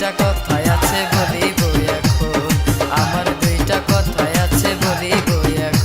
দুইটা কথাই আছে বলিব এখন, আমার দুইটা কথাই আছে বলিব এখন।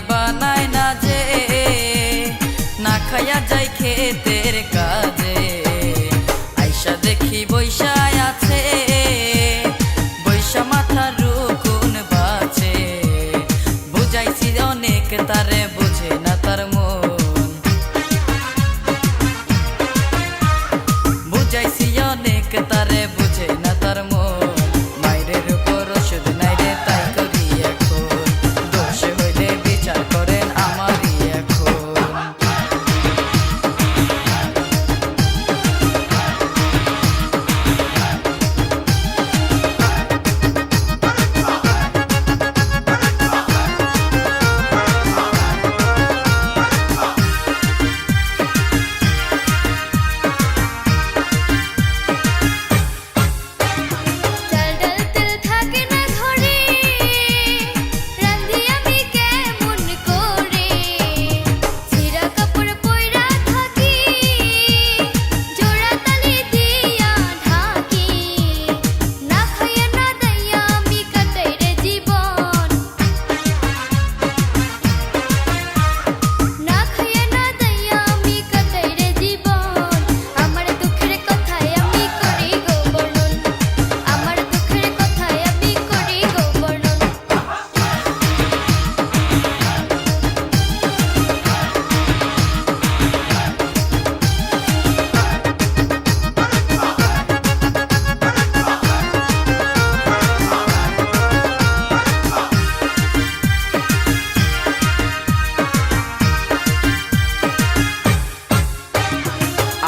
বানায় না যে না খাইয়া যাই ক্ষেতের কাজে, আইসা দেখি বৈশায় আছে, বৈশা মাথা রুকুন বাঁচে, বুঝাইছি অনেক তারে বুঝে না তার মন, বুঝাইছি অনেক তারে বুঝে না তার মন। মায়ের উপর ওষুধ নাই রে তাই করি এখন, দোষ হইলে বিচার করেন আমারই এখন।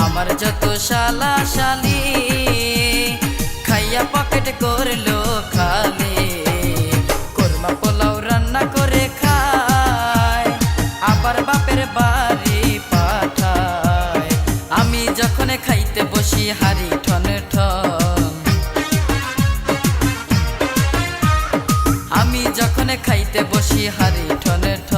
আমার যত শালা শালি খাইয়া পকেট করলো খালি, কোরমা পোলাও রান্না করে খায়, আবার বাপের বাড়ি পাঠায়। আমি যখন খাইতে বসি হাড়ি ঠন ঠন, আমি যখন খাইতে বসি হাড়ি ঠন ঠন।